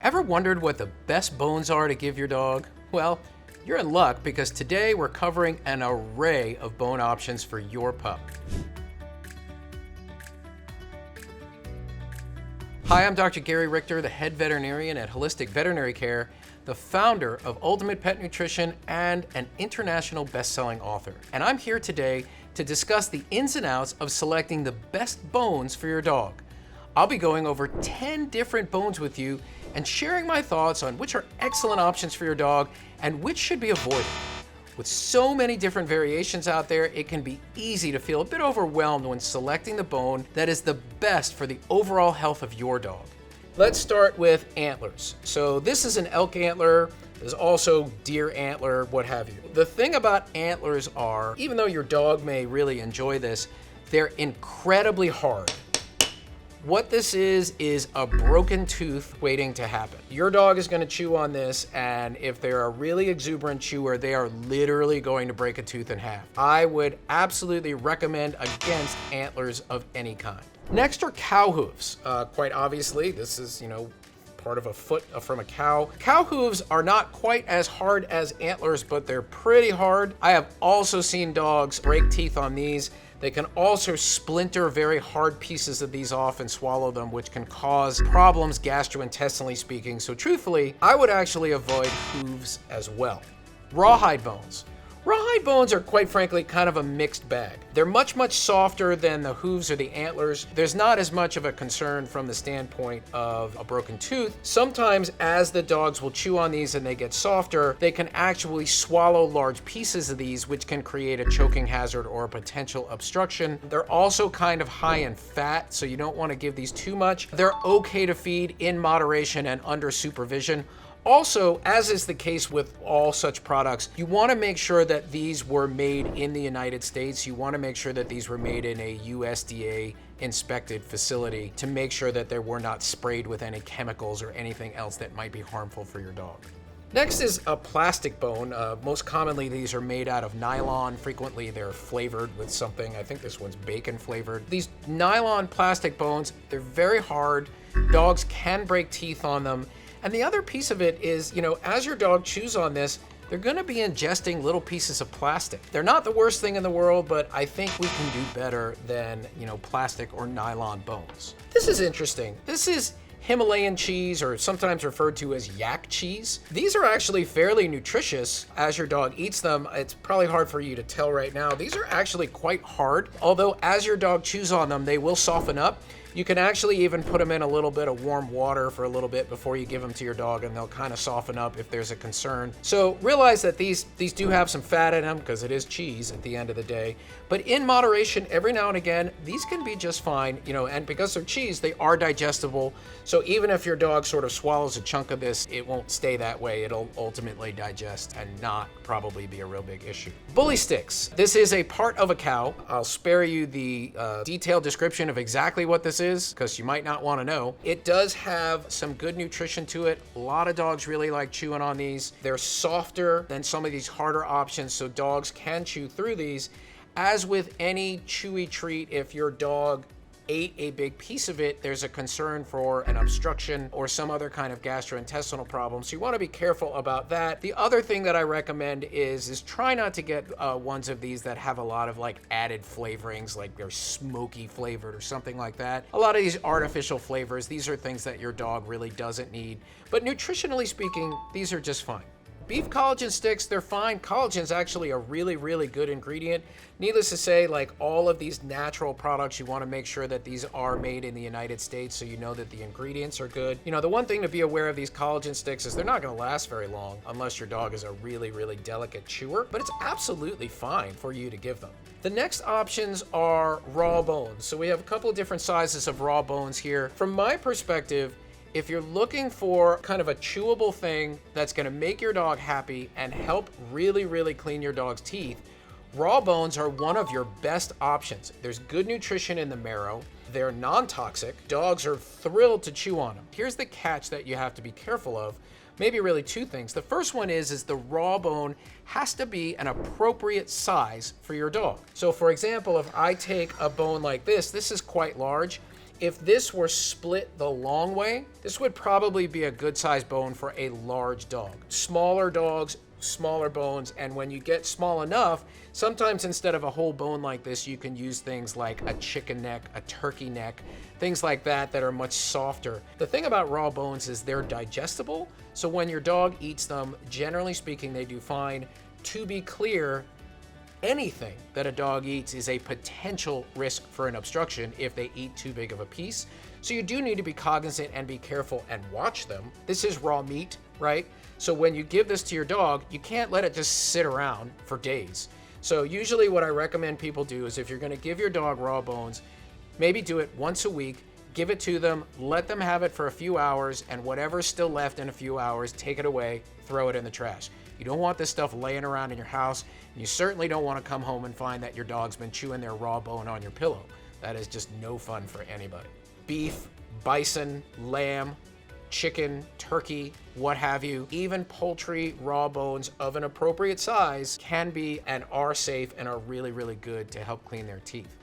Ever wondered what the best bones are to give your dog? Well, you're in luck because today we're covering an array of bone options for your pup. Hi, I'm Dr. Gary Richter, the head veterinarian at Holistic Veterinary Care, the founder of Ultimate Pet Nutrition, and an international best-selling author. And I'm here today to discuss the ins and outs of selecting the best bones for your dog. I'll be going over 10 different bones with you and sharing my thoughts on which are excellent options for your dog and which should be avoided. With so many different variations out there, it can be easy to feel a bit overwhelmed when selecting the bone that is the best for the overall health of your dog. Let's start with antlers. So this is an elk antler. There's also deer antler, what have you. The thing about antlers are, even though your dog may really enjoy this, they're incredibly hard. What this is a broken tooth waiting to happen. Your dog is going to chew on this, and if they're a really exuberant chewer, they are literally going to break a tooth in half. I would absolutely recommend against antlers of any kind. Next are cow hooves. Quite obviously, this is, part of a foot from a cow. Cow hooves are not quite as hard as antlers, but they're pretty hard. I have also seen dogs break teeth on these. They can also splinter very hard pieces of these off and swallow them, which can cause problems gastrointestinally speaking. So truthfully, I would actually avoid hooves as well. Rawhide bones. Rawhide bones are, quite frankly, kind of a mixed bag. They're much softer than the hooves or the antlers. There's not as much of a concern from the standpoint of a broken tooth. Sometimes as the dogs will chew on these and they get softer, they can actually swallow large pieces of these, which can create a choking hazard or a potential obstruction. They're also kind of high in fat, so you don't want to give these too much. They're okay to feed in moderation and under supervision. Also, as is the case with all such products, you want to make sure that these were made in the United States. You want to make sure that these were made in a USDA inspected facility to make sure that they were not sprayed with any chemicals or anything else that might be harmful for your dog. Next is a plastic bone. Most commonly, these are made out of nylon. Frequently, they're flavored with something. I think this one's bacon flavored. These nylon plastic bones, they're very hard. Dogs can break teeth on them. And the other piece of it is, as your dog chews on this, they're going to be ingesting little pieces of plastic. They're not the worst thing in the world, but I think we can do better than, plastic or nylon bones. This is interesting. This is Himalayan cheese, or sometimes referred to as yak cheese. These are actually fairly nutritious as your dog eats them. It's probably hard for you to tell right now. These are actually quite hard, although as your dog chews on them, they will soften up. You can actually even put them in a little bit of warm water for a little bit before you give them to your dog, and they'll kind of soften up if there's a concern. So realize that these do have some fat in them because it is cheese at the end of the day. But in moderation, every now and again, these can be just fine, and because they're cheese, they are digestible. So even if your dog sort of swallows a chunk of this, it won't stay that way. It'll ultimately digest and not probably be a real big issue. Bully sticks. This is a part of a cow. I'll spare you the detailed description of exactly what this is because you might not want to know. It does have some good nutrition to it. A lot of dogs really like chewing on these. They're softer than some of these harder options, so dogs can chew through these. As with any chewy treat, if your dog ate a big piece of it, there's a concern for an obstruction or some other kind of gastrointestinal problem. So you want to be careful about that. The other thing that I recommend is try not to get ones of these that have a lot of added flavorings, like they're smoky flavored or something like that. A lot of these artificial flavors, these are things that your dog really doesn't need. But nutritionally speaking, these are just fine. Beef collagen sticks, they're fine. Collagen is actually a really good ingredient. Needless to say, like all of these natural products, you want to make sure that these are made in the United States so you know that the ingredients are good. The one thing to be aware of these collagen sticks is they're not going to last very long unless your dog is a really delicate chewer, but it's absolutely fine for you to give them. The next options are raw bones. So we have a couple of different sizes of raw bones here. From my perspective, if you're looking for kind of a chewable thing that's going to make your dog happy and help really clean your dog's teeth, raw bones are one of your best options. There's good nutrition in the marrow. They're non-toxic. Dogs are thrilled to chew on them. Here's the catch that you have to be careful of. Maybe really two things. The first one is the raw bone has to be an appropriate size for your dog. So for example, if I take a bone like this is quite large. If this were split the long way, this would probably be a good sized bone for a large dog. Smaller dogs, smaller bones, and when you get small enough, sometimes instead of a whole bone like this, you can use things like a chicken neck, a turkey neck, things like that that are much softer. The thing about raw bones is they're digestible, so when your dog eats them, generally speaking, they do fine. To be clear, anything that a dog eats is a potential risk for an obstruction if they eat too big of a piece. So you do need to be cognizant and be careful and watch them. This is raw meat, right? So when you give this to your dog, you can't let it just sit around for days. So usually what I recommend people do is if you're gonna give your dog raw bones, maybe do it once a week, give it to them, let them have it for a few hours, and whatever's still left in a few hours, take it away, throw it in the trash. You don't want this stuff laying around in your house. And you certainly don't want to come home and find that your dog's been chewing their raw bone on your pillow. That is just no fun for anybody. Beef, bison, lamb, chicken, turkey, what have you, even poultry raw bones of an appropriate size can be and are safe and are really, really good to help clean their teeth.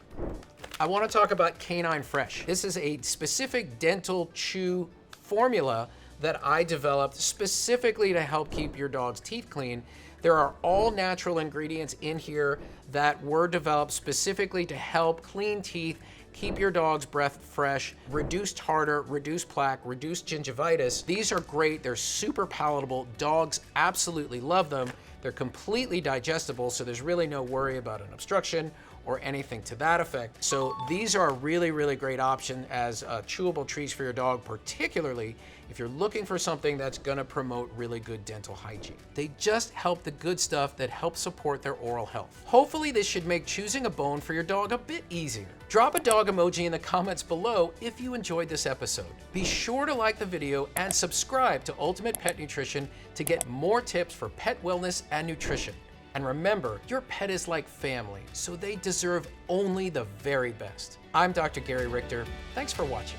I want to talk about Canine Fresh. This is a specific dental chew formula that I developed specifically to help keep your dog's teeth clean. There are all natural ingredients in here that were developed specifically to help clean teeth, keep your dog's breath fresh, reduce tartar, reduce plaque, reduce gingivitis. These are great, they're super palatable. Dogs absolutely love them. They're completely digestible, so there's really no worry about an obstruction or anything to that effect. So these are a really, really great option as chewable treats for your dog, particularly if you're looking for something that's gonna promote really good dental hygiene. They just help the good stuff that helps support their oral health. Hopefully this should make choosing a bone for your dog a bit easier. Drop a dog emoji in the comments below if you enjoyed this episode. Be sure to like the video and subscribe to Ultimate Pet Nutrition to get more tips for pet wellness and nutrition. And remember, your pet is like family, so they deserve only the very best. I'm Dr. Gary Richter. Thanks for watching.